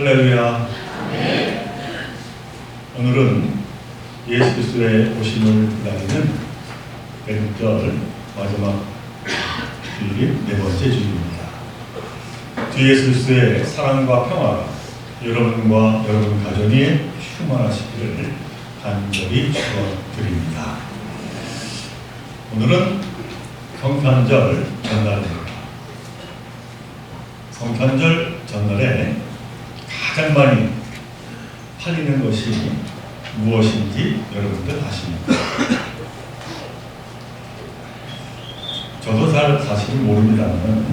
할렐루야. 오늘은 예수 그리스도의 오심을 기다리는 대림절 마지막 주일이 네 번째 주일입니다. 주 예수 그리스도의 사랑과 평화가 여러분과 여러분 가정에 충만하시기를 간절히 축원드립니다. 오늘은 성탄절 전날입니다. 성탄절 전날에 가장 많이 팔리는 것이 무엇인지 여러분들 아십니까? 저도 잘 사실은 모릅니다만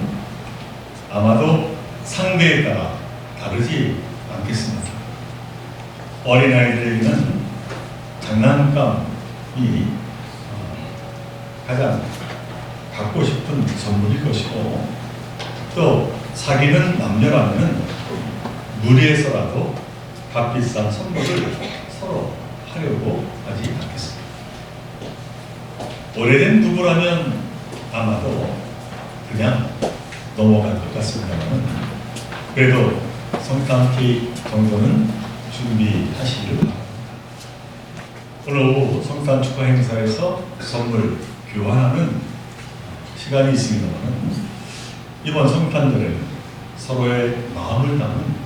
아마도 상대에 따라 다르지 않겠습니다. 어린아이들에게는 장난감이 가장 갖고 싶은 선물일 것이고, 또 사귀는 남녀라면 무리해서라도 값비싼 선물을 서로 하려고 하지 않겠습니다. 오래된 부부라면 아마도 그냥 넘어갈 것 같습니다만, 그래도 성탄 케이크 정도는 준비하시기를 바랍니다. 오늘 오후 성탄 축하 행사에서 선물 교환하는 시간이 있습니다만, 이번 성탄절에 서로의 마음을 담은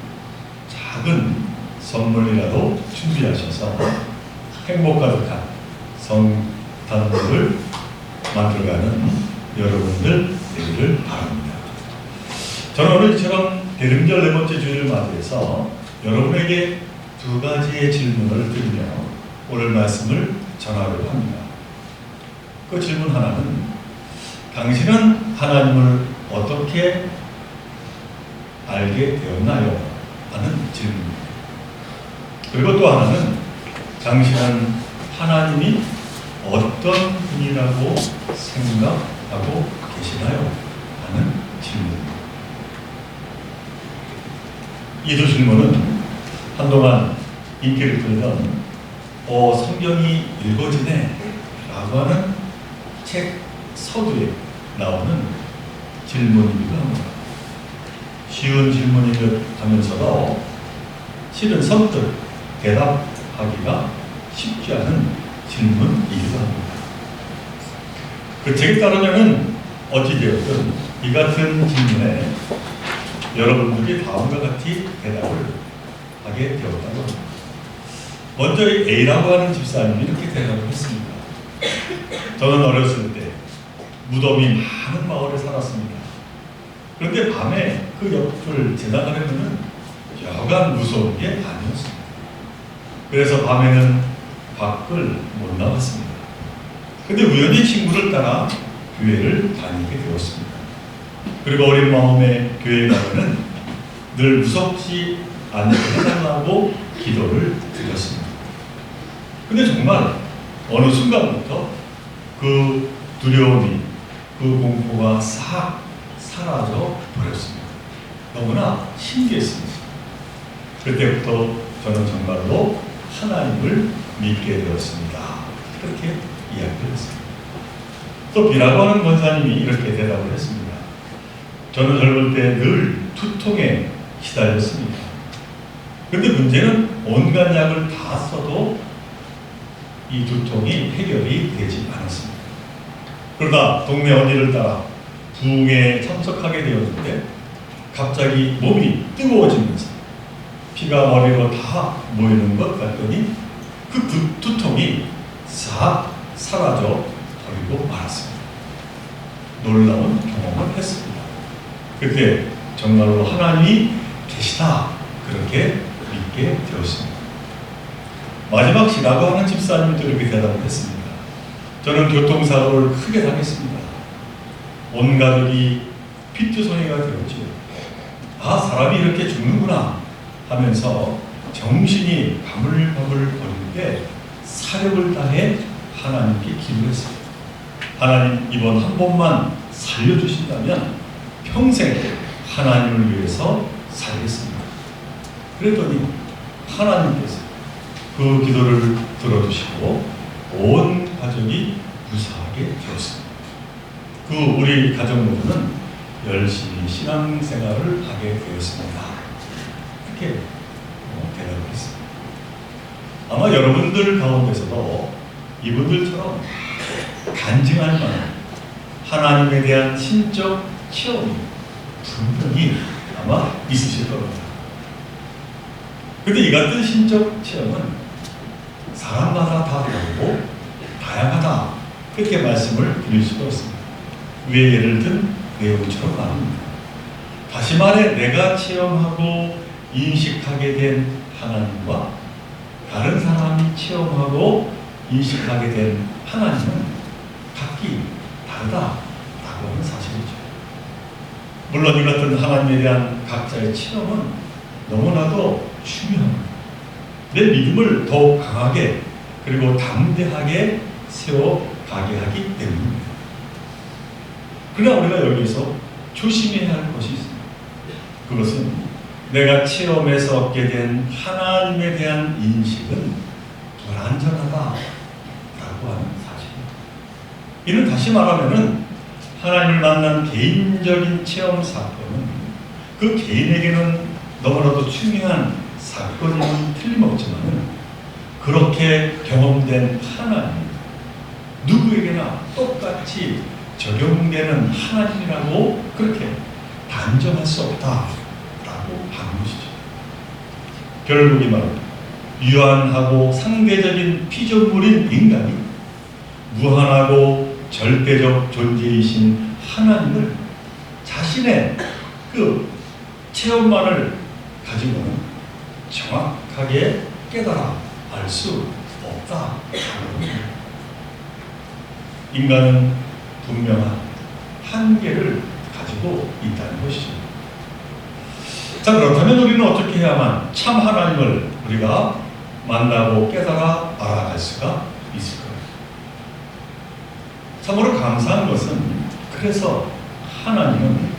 작은 선물이라도 준비하셔서 행복 가득한 성탄절을 만들어가는 여러분들 되기를 바랍니다. 저는 오늘 이처럼 대림절 네 번째 주일을 맞이해서 여러분에게 두 가지의 질문을 드리며 오늘 말씀을 전하려고 합니다. 그 질문 하나는, 당신은 하나님을 어떻게 알게 되었나요? 하는 질문입니다. 그리고 또 하나는, 당신은 하나님이 어떤 분이라고 생각하고 계시나요? 하는 질문입니다. 이 두 질문은 한동안 인기를 끌던 성경이 읽어지네 라고 하는 책 서두에 나오는 질문이기도 합니다. 쉬운 질문이듯 하면서도 실은 선뜻 대답하기가 쉽지 않은 질문이기도 합니다. 그 책에 따르면 어찌되었든 이 같은 질문에 여러분들이 다음과 같이 대답을 하게 되었다고 합니다. 먼저 A라고 하는 집사님이 이렇게 대답을 했습니다. 저는 어렸을 때 무덤이 많은 마을에 살았습니다. 그런데 밤에 그 옆을 지나가려면 여간 무서운 게 아니었습니다. 그래서 밤에는 밖을 못 나갔습니다. 근데 우연히 친구를 따라 교회를 다니게 되었습니다. 그리고 어린 마음에 교회에 가면은 늘 무섭지 않게 해달라고 기도를 드렸습니다. 근데 정말 어느 순간부터 그 두려움이, 그 공포가 싹 사라져 버렸습니다. 너무나 신기했습니다. 그때부터 저는 정말로 하나님을 믿게 되었습니다. 그렇게 이야기를 했습니다. 또 B라고 하는 권사님이 이렇게 대답을 했습니다. 저는 젊을 때 늘 두통에 시달렸습니다. 그런데 문제는 온갖 약을 다 써도 이 두통이 해결이 되지 않았습니다. 그러다 동네 언니를 따라 부흥에 참석하게 되었는데 갑자기 몸이 뜨거워지면서 피가 머리로 다 모이는 것 같더니 그 두통이 싹 사라져 버리고 말았습니다. 놀라운 경험을 했습니다. 그때 정말로 하나님이 계시다, 그렇게 믿게 되었습니다. 마지막 C라고 하는 집사님도 이렇게 대답을 했습니다. 저는 교통사고를 크게 당했습니다. 온 가족이 피투성이가 되었죠. 아, 사람이 이렇게 죽는구나 하면서 정신이 바물바물 거리는데 사력을 다해 하나님께 기도했습니다. 하나님, 이번 한 번만 살려주신다면 평생 하나님을 위해서 살겠습니다. 그랬더니 하나님께서 그 기도를 들어주시고 온 가족이 무사하게 되었습니다. 그 우리 가족 모두는 열심히 신앙생활을 하게 되었습니다. 이렇게 아마 여러분들 가운데서도 이분들처럼 간증할 만한 하나님에 대한 신적 체험이 분명히 아마 있으실 겁니다. 근데 이 같은 신적 체험은 사람마다 다 다르고 다양하다, 그렇게 말씀을 드릴 수가 없습니다. 위에 예를 든 내용처럼 말입니다. 다시 말해 내가 체험하고 인식하게 된 하나님과 다른 사람이 체험하고 인식하게 된 하나님은 각기 다르다라고 하는 사실이죠. 물론 이 같은 하나님에 대한 각자의 체험은 너무나도 중요합니다. 내 믿음을 더욱 강하게 그리고 담대하게 세워가게 하기 때문입니다. 그러나 우리가 여기서 조심해야 할 것이 있습니다. 그것은 내가 체험에서 얻게 된 하나님에 대한 인식은 불완전하다라고 하는 사실입니다. 이는 다시 말하면은 하나님을 만난 개인적인 체험 사건은 그 개인에게는 너무나도 중요한 사건은 틀림없지만 그렇게 경험된 하나님, 누구에게나 똑같이 적용되는 하나님이라고 그렇게 단정할 수 없다라고 하는 것이죠. 결국 이 말은 유한하고 상대적인 피조물인 인간이 무한하고 절대적 존재이신 하나님을 자신의 그 체험만을 가지고는 정확하게 깨달아 알 수 없다라는 겁니다. 인간은 분명한 한계를 가지고 있다는 것이죠. 자, 그렇다면 우리는 어떻게 해야만 참 하나님을 우리가 만나고 깨달아 알아갈 수가 있을까요? 참으로 감사한 것은 그래서 하나님은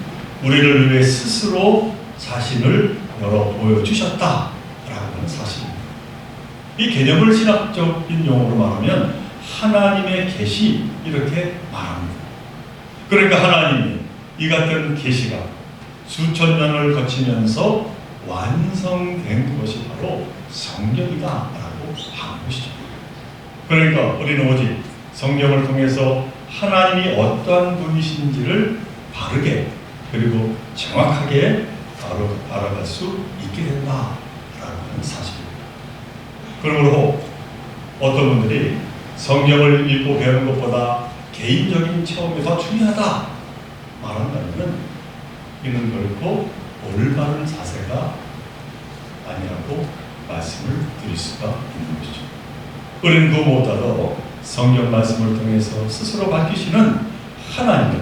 우리를 위해 스스로 자신을 열어 보여주셨다라고 하는 사실입니다. 이 개념을 신학적인 용어로 말하면 하나님의 계시, 이렇게 말합니다. 그러니까 하나님이 이 같은 계시가 수천 년을 거치면서 완성된 것이 바로 성경이다라고 하는 것이죠. 그러니까 우리는 오직 성경을 통해서 하나님이 어떠한 분이신지를 바르게 그리고 정확하게 알아갈 수 있게 된다라고 하는 사실입니다. 그러므로 어떤 분들이 성경을 읽고 배우는 것보다 개인적인 체험이 더 중요하다 말한다면 이는 결코 올바른 자세가 아니라고 말씀을 드릴 수가 있는 것이죠. 우리는 그 무엇보다도 성경 말씀을 통해서 스스로 밝히시는 하나님을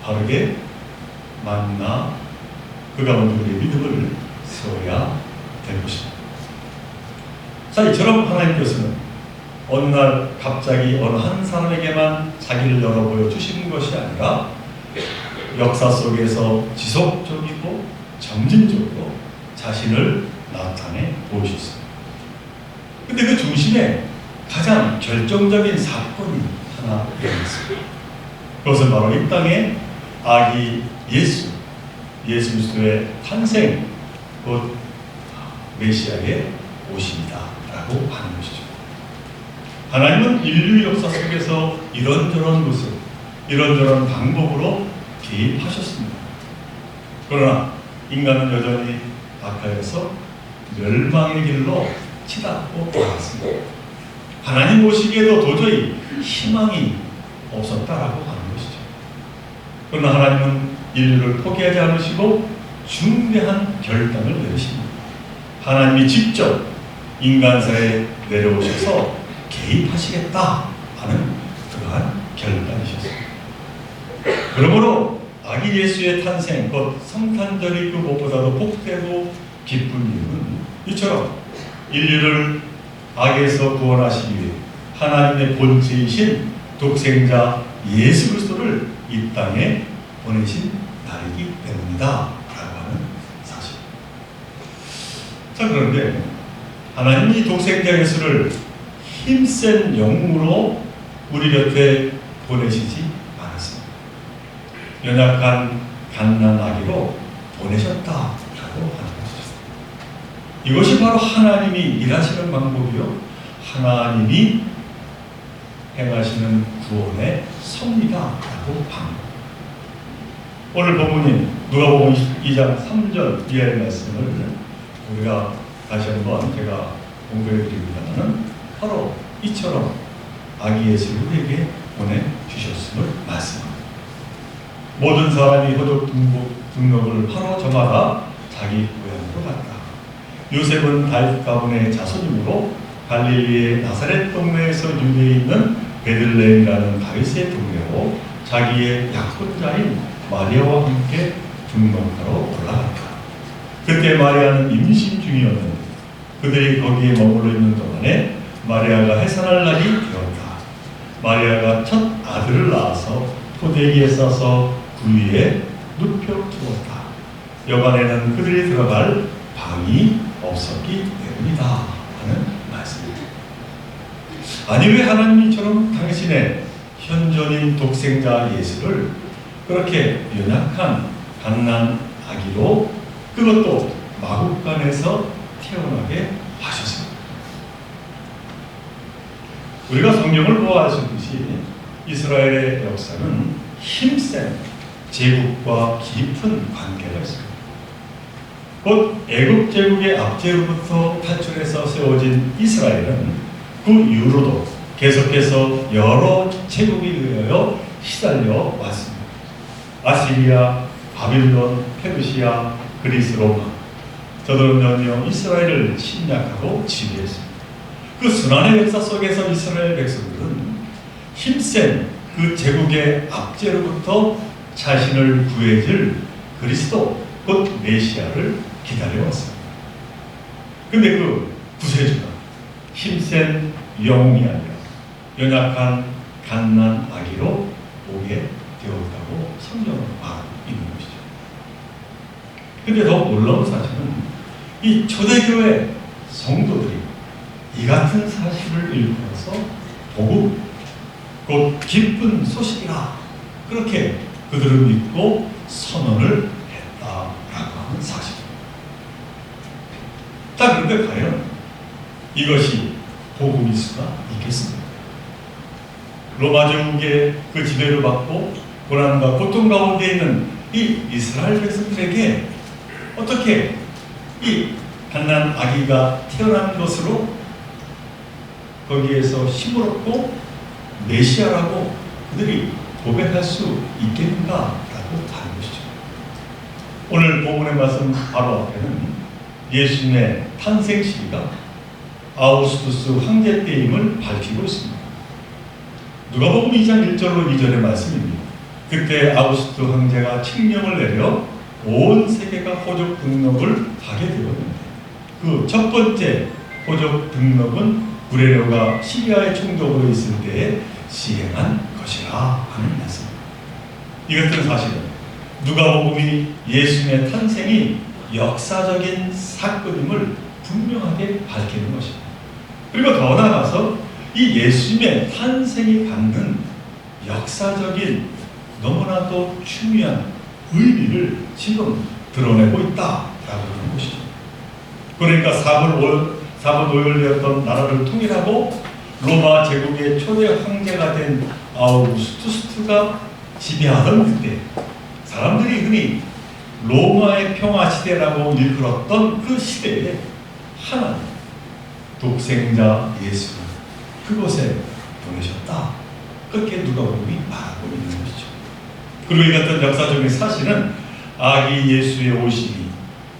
바르게 만나 그 가운데 우리의 믿음을 세워야 될 것입니다. 자, 이처럼 하나님께서는 어느 날 갑자기 어느 한 사람에게만 자기를 열어 보여주시는 것이 아니라 역사 속에서 지속적이고 점진적으로 자신을 나타내 보여주셨습니다. 근데 그 중심에 가장 결정적인 사건이 하나 있습니다. 그것은 바로 이 땅에 아기 예수 그리스도의 탄생, 곧 메시아의 오심이다 라고 하는 것이죠. 하나님은 인류 역사 속에서 이런저런 모습, 이런저런 방법으로 개입하셨습니다. 그러나 인간은 여전히 악하여서 멸망의 길로 치닫고 나갔습니다. 하나님 보시기에도 도저히 희망이 없었다라고 하는 것이죠. 그러나 하나님은 인류를 포기하지 않으시고 중대한 결단을 내리십니다. 하나님이 직접 인간사에 내려오셔서 개입하시겠다 하는 그러한 결단이셨습니다. 그러므로 아기 예수의 탄생, 곧 성탄절이 그 무엇보다도 복되고 기쁜 이유는 이처럼 인류를 악에서 구원하시기 위해 하나님의 본체이신 독생자 예수 그리스도를 이 땅에 보내신 날이기 때문이다 라고 하는 사실. 자, 그런데 하나님이 독생자 예수를 힘센 영웅으로 우리 곁에 보내시지 않았습니다. 연약한 갓난아기로 보내셨다라고 하는 것이죠. 이것이 바로 하나님이 일하시는 방법이요, 하나님이 행하시는 구원의 섭리다라고 합니다. 오늘 본문인 누가복음 2장 3절 이하의 말씀을 우리가 다시 한번 제가 공부해 드립니다만, 바로 이처럼 아기 예수를 우리에게 보내주셨음을 말씀합니다. 모든 사람이 호적 등록을 하러 저마다 자기 고향으로 갔다. 요셉은 다윗 가문의 자손이므로 갈릴리의 나사렛 동네에서 유대에 있는 베들레헴이라는 다윗의 동네로 자기의 약혼자인 마리아와 함께 등록하러 올라갔다. 그때 마리아는 임신 중이었는데 그들이 거기에 머물러 있는 동안에 마리아가 해산할 날이 되었다. 마리아가 첫 아들을 낳아서 포대기에 싸서 그 위에 눕혀 두었다. 여간에는 그들이 들어갈 방이 없었기 때문이다 하는 말씀입니다. 아니, 왜 하나님이처럼 당신의 현존인 독생자 예수를 그렇게 연약한 갓난 아기로, 그것도 마국간에서 태어나게 하셨습니다. 우리가 성경을 보아하시듯이 이스라엘의 역사는 힘센 제국과 깊은 관계가 있습니다. 곧 애굽 제국의 압제로부터 탈출해서 세워진 이스라엘은 그 이후로도 계속해서 여러 제국에 의하여 시달려 왔습니다. 아시리아, 바빌론, 페르시아, 그리스, 로마, 저들은 연이어 이스라엘을 침략하고 지배했습니다. 그 순환의 역사 속에서 이스라엘 백성들은 힘센 그 제국의 압제로부터 자신을 구해줄 그리스도, 곧 메시아를 기다려왔습니다. 근데 그 구세주가 힘센 영웅이 아니라 연약한 갓난 아기로 오게 되었다고 성경은 말하고 있는 것이죠. 근데 더 놀라운 사실은 이 초대교회 성도들이 이 같은 사실을 일컬어서 복음, 곧 기쁜 소식이라 그렇게 그들은 믿고 선언을 했다라고 하는 사실입니다. 자, 그런데 과연 이것이 복음일 수가 있겠습니까? 로마 제국의 그 지배를 받고 고난과 고통 가운데 있는 이 이스라엘 백성들에게 어떻게 이 갓난 아기가 태어난 것으로 거기에서 힘을 얻고 메시아라고 그들이 고백할 수 있겠는가라고 하는 것이죠. 오늘 본문의 말씀 바로 앞에는 예수님의 탄생 시기가 아우구스투스 황제 때임을 밝히고 있습니다. 누가복음 2장 1절로 2절의 말씀입니다. 그때 아우구스투스 황제가 칙령을 내려 온 세계가 호적 등록을 하게 되었는데 그 첫 번째 호적 등록은 구레네오가 시리아의 총독으로 있을 때에 시행한 것이라 하는 말씀입니다. 이것들은 사실은 누가복음이 예수님의 탄생이 역사적인 사건임을 분명하게 밝히는 것입니다. 그리고 더 나아가서 이 예수님의 탄생이 갖는 역사적인 너무나도 중요한 의미를 지금 드러내고 있다라고 하는 것이죠. 그러니까 사분 5열되었던 나라를 통일하고 로마 제국의 초대 황제가 된 아우구스투스가 지배하던 그때 사람들이 흔히 로마의 평화시대라고 일컬었던 그 시대에 하나님 독생자 예수를 그곳에 보내셨다. 그렇게 누가복음이 말하고 있는 것이죠. 그리고 이 같은 역사적인 사실은 아기 예수의 오심이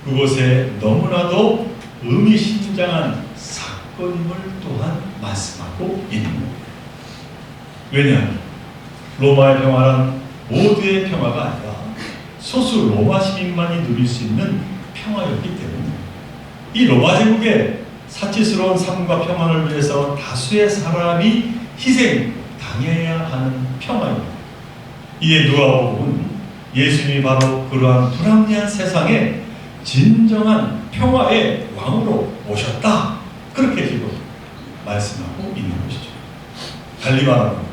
그곳에 너무나도 의미심장한 사건임을 또한 말씀하고 있는 겁니다. 왜냐하면 로마의 평화란 모두의 평화가 아니라 소수 로마 시민만이 누릴 수 있는 평화였기 때문에 이 로마 제국의 사치스러운 삶과 평안을 위해서 다수의 사람이 희생당해야 하는 평화입니다. 이에 누가복음은 예수님이 바로 그러한 불합리한 세상에 진정한 평화의 왕으로 오셨다. 그렇게 지금 말씀하고 있는 것이죠. 달리 말하면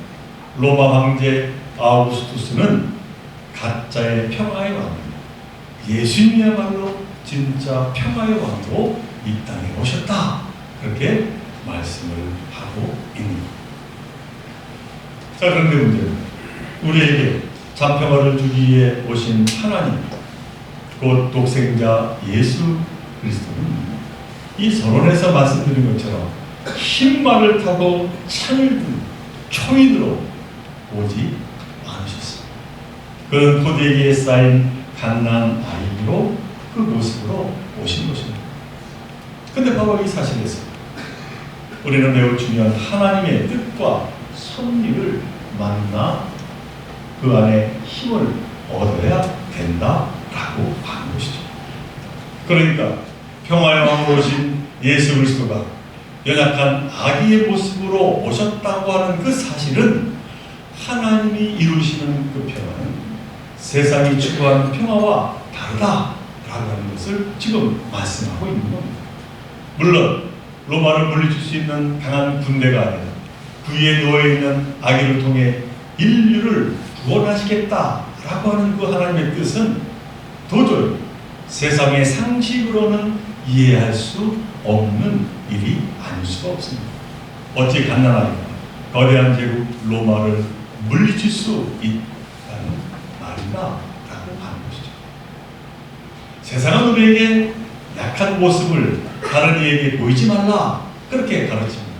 로마 황제 아우구스투스는 가짜의 평화의 왕입니다. 예수님이야말로 진짜 평화의 왕으로 이 땅에 오셨다. 그렇게 말씀을 하고 있는 것. 자, 그런데 문제는 우리에게 잡평화를 주기 위해 오신 하나님, 곧 독생자 예수 그리스도는 이 서론에서 말씀드린 것처럼 흰말을 타고 창을 든 초인으로 오지 않으셨습니다. 그는 포도에게 쌓인 갓난 아이로 그 모습으로 오신 것입니다. 근데 바로 이 사실에서 우리는 매우 중요한 하나님의 뜻과 섭리를 만나 그 안에 힘을 얻어야 된다라고 하는 것이죠. 그러니까 평화의 왕으로 오신 예수 그리스도가 연약한 아기의 모습으로 오셨다고 하는 그 사실은 하나님이 이루시는 그 평화는 세상이 추구하는 평화와 다르다라고 하는 것을 지금 말씀하고 있는 겁니다. 물론 로마를 물리칠 수 있는 강한 군대가 아니라 그 위에 누워있는 아기를 통해 인류를 구원하시겠다라고 하는 그 하나님의 뜻은 도저히 세상의 상식으로는 이해할 수 없는 일이 아닐 수가 없습니다. 어찌 갓난아이가 거대한 제국 로마를 물리칠 수 있다는 말인가? 라고 하는 것이죠. 세상은 우리에게 약한 모습을 다른 이에게 보이지 말라 그렇게 가르칩니다.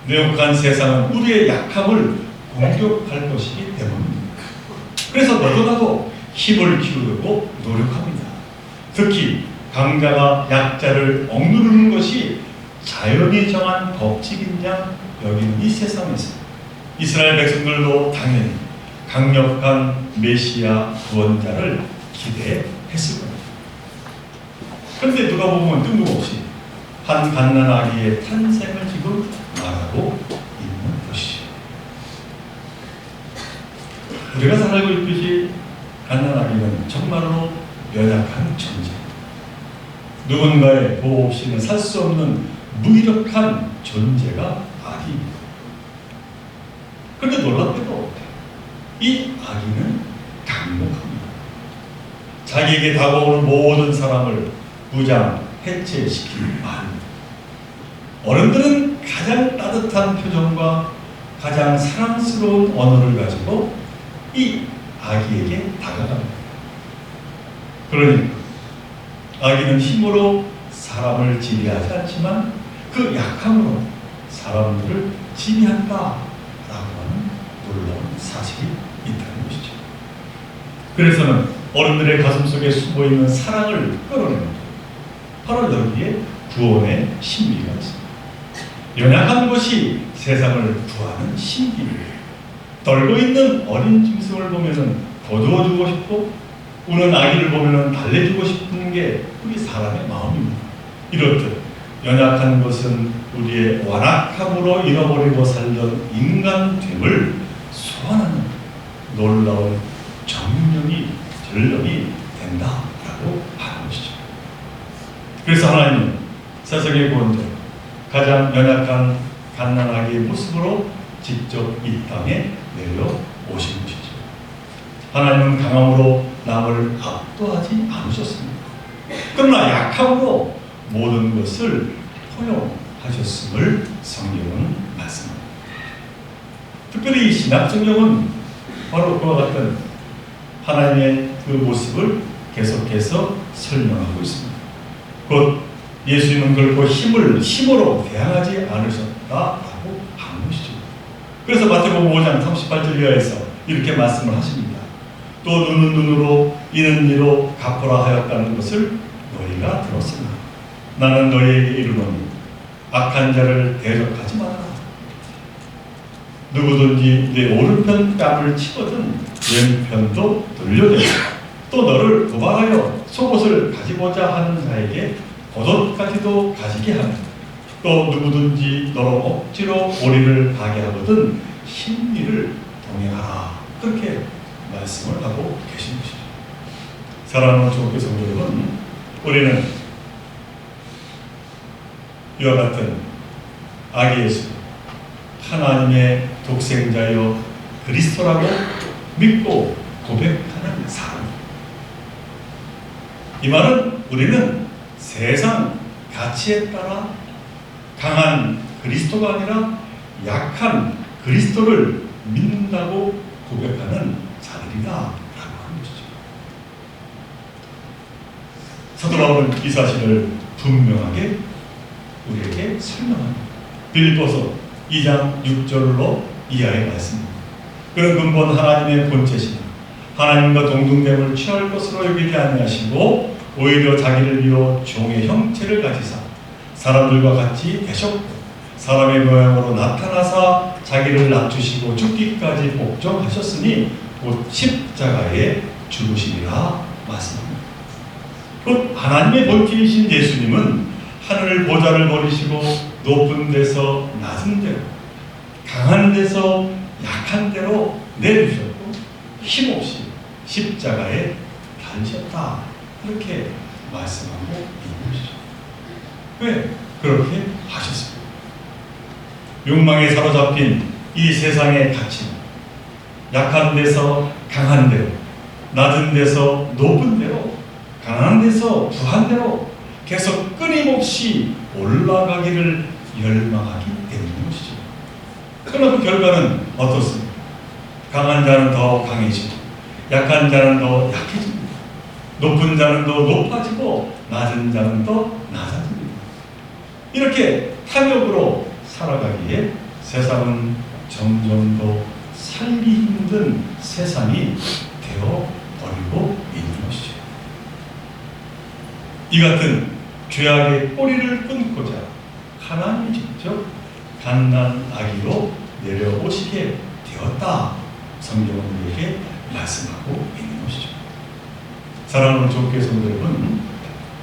내혹한 세상은 우리의 약함을 공격할 것이기 때문입니다. 그래서 너도 나도 힘을 키우려고 노력합니다. 특히 강자가 약자를 억누르는 것이 자연이 정한 법칙인 양 여기는 이 세상에서 이스라엘 백성들도 당연히 강력한 메시아 구원자를 기대했을 겁니다. 그런데 누가 보면 뜬금없이 한 갓난아기의 탄생을 지금 말하고 있는 것이죠. 우리가 잘 알고 있듯이 갓난아기는 정말로 연약한 존재, 누군가의 보호 없이는 살 수 없는 무기력한 존재가 아기입니다. 그런데 놀랍게도 이 아기는 강력합니다. 자기에게 다가오는 모든 사람을 무장, 해체시키는 말입니다. 어른들은 가장 따뜻한 표정과 가장 사랑스러운 언어를 가지고 이 아기에게 다가갑니다. 그러니까 아기는 힘으로 사람을 지배하지 않지만 그 약함으로 사람들을 지배한다라고 하는 놀라운 사실이 있다는 것이죠. 그래서는 어른들의 가슴속에 숨어있는 사랑을 끌어내는 바로 여기에 구원의 신비가 있습니다. 연약한 것이 세상을 구하는 신비입니다. 떨고 있는 어린 짐승을 보면 거두어주고 싶고 우는 아기를 보면 달래주고 싶은 게 우리 사람의 마음입니다. 이렇듯 연약한 것은 우리의 완악함으로 잃어버리고 살던 인간됨을 소환하는 놀라운 정령이 전령이 된다라고 하는 것이죠. 그래서 하나님은 세상의 구원자, 가장 연약한 갓난아기의 모습으로 직접 이 땅에 내려오신 것이죠. 하나님은 강함으로 남을 압도하지 않으셨습니다. 그러나 약함으로 모든 것을 포용하셨음을 성경은 말씀합니다. 특별히 신약 성경은 바로 그와 같은 하나님의 그 모습을 계속해서 설명하고 있습니다. 곧 예수님은 결코 힘으로 대항하지 않으셨다라고 하는 것이죠. 그래서 마태복음 5장 38절 이하에서 이렇게 말씀을 하십니다. 또 눈은 눈으로 이는 이로 갚으라 하였다는 것을 너희가 들었으나 나는 너희에게 이르노니 악한 자를 대적하지 말아라. 누구든지 내 오른편 뺨을 치거든 왼편도 돌려대라. 또 너를 도발하여 속옷을 가지고자 하는 자에게 겉옷까지도 가지게 하며 또 누구든지 너로 억지로 오리를 가게 하거든 심리를 동행하라. 그렇게 말씀을 하고 계신 것이죠. 사랑하는 주목교 성도 여러분, 우리는 이와 같은 아기 예수 하나님의 독생자여 그리스도라고 믿고 고백하는 사람. 이 말은 우리는 세상 가치에 따라 강한 그리스도가 아니라 약한 그리스도를 믿는다고 고백하는 자들이다 라고 하는 것이죠. 사도 바울은 이 사실을 분명하게 우리에게 설명합니다. 빌립보서 2장 6절로 이하의 말씀입니다. 그런 근본 하나님의 본체시니 하나님과 동등됨을 취할 것으로 여기지 아니하시고 오히려 자기를 비워 종의 형체를 가지사 사람들과 같이 되셨고 사람의 모양으로 나타나사 자기를 낮추시고 죽기까지 복종하셨으니 곧 십자가에 죽으시리라 말씀합니다. 곧 하나님의 본체이신 예수님은 하늘 보좌를 버리시고 높은 데서 낮은 데로 강한 데서 약한 데로 내리셨고 힘없이 십자가에 달리셨다 이렇게 말씀하고 있는 것이죠. 왜 그렇게 하셨습니까? 욕망에 사로잡힌 이 세상의 가치는 약한 데서 강한 데로 낮은 데서 높은 데로 강한 데서 부한 데로 계속 끊임없이 올라가기를 열망하기 때문인 것이죠. 그러나 그 결과는 어떻습니까? 강한 자는 더 강해지고 약한 자는 더 약해집니다. 높은 자는 더 높아지고 낮은 자는 더 낮아집니다. 이렇게 탐욕으로 살아가기에 세상은 점점 더 살기 힘든 세상이 되어버리고 있는 것이죠. 이 같은 죄악의 꼬리를 끊고자 하나님이 직접 갓난아기로 내려오시게 되었다. 성경은 우리에게 말씀하고 있는 것이죠. 사랑하는 조교회 성도 여러분,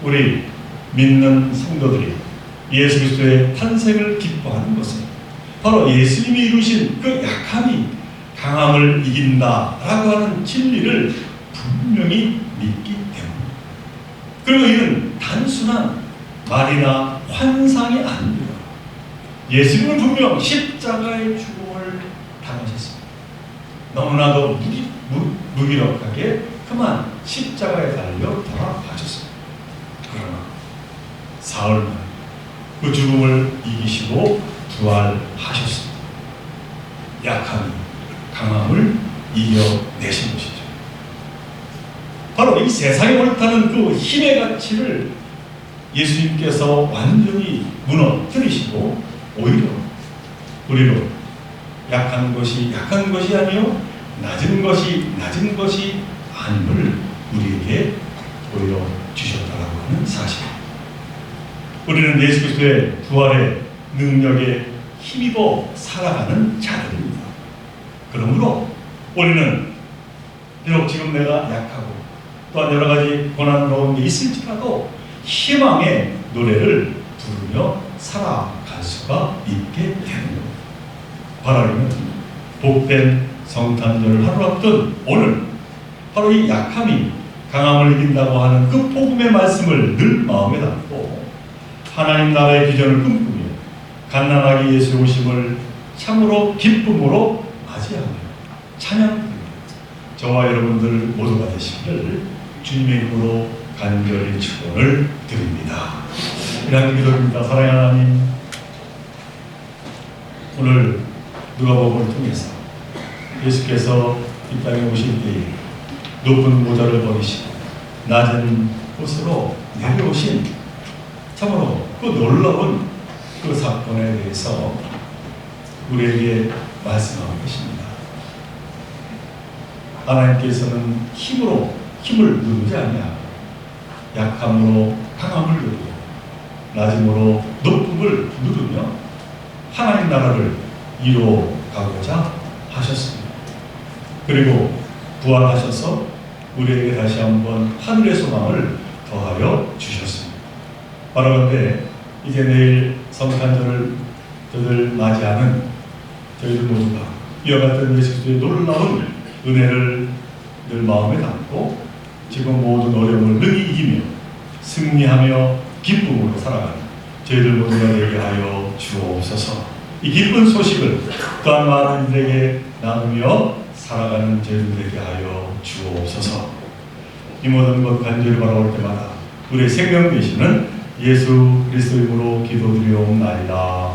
우리 믿는 성도들이 예수 그리스도의 탄생을 기뻐하는 것은 바로 예수님이 이루신 그 약함이 강함을 이긴다라고 하는 진리를 분명히 믿기 때문입니다. 그리고 이는 단순한 말이나 환상이 아닙니다. 예수님은 분명 십자가의 죽음을 당하셨습니다. 너무나도 무기력하게 그만 십자가에 달려 돌아가셨습니다. 그러나 사흘 만에 그 죽음을 이기시고 부활하셨습니다. 약함이 강함을 이겨내신 것이죠. 바로 이 세상에 옳다는 그 힘의 가치를 예수님께서 완전히 무너뜨리시고 오히려 우리로 약한 것이 약한 것이 아니요 낮은 것이 낮은 것이 아님을 우리에게 보여주셨다라고 하는 사실. 우리는 예수 그리스도의 부활의 능력에 힘입어 살아가는 자들입니다. 그러므로 우리는 비록 지금 내가 약하고 또한 여러 가지 고난스러운 게 있을지라도 희망의 노래를 부르며 살아갈 수가 있게 되는 것. 바라기는 복된 성탄절을 하루 앞둔 오늘 바로 이 약함이 강함을 이긴다고 하는 그 복음의 말씀을 늘 마음에 담고 하나님 나라의 비전을 꿈꾸며 갓난아기 예수의 오심을 참으로 기쁨으로 맞이하며 찬양드립니다. 저와 여러분들 모두가 되시기를 주님의 이름으로 간절히 축원을 드립니다. 이런 기도입니다. 사랑하는 하나님, 오늘 누가복음을 통해서 예수께서 이 땅에 오실 때에 높은 보좌를 버리시고 낮은 곳으로 내려오신 참으로 그 놀라운 그 사건에 대해서 우리에게 말씀하고 계십니다. 하나님께서는 힘을 누르지 아니하고 약함으로 강함을 누르고 낮음으로 높음을 누르며 하나님 나라를 이루어가고자 하셨습니다. 그리고 부활하셔서 우리에게 다시 한번 하늘의 소망을 더하여 주셨습니다. 바로 그런데 이제 내일 성탄절을 저들 맞이하는 저희들 모두가 이와 같은 예수 그리스도의 놀라운 은혜를 늘 마음에 담고 지금 모든 어려움을 능히 이기며 승리하며 기쁨으로 살아가는 저희들 모두가 되게 하여 주옵소서. 이 기쁜 소식을 또한 많은 이들에게 나누며 살아가는 저희들 되게 하여 주옵소서. 이 모든 것 간절히 바라올 때마다 우리의 생명 되시는 예수 그리스도 이름으로 기도드리옵나이다.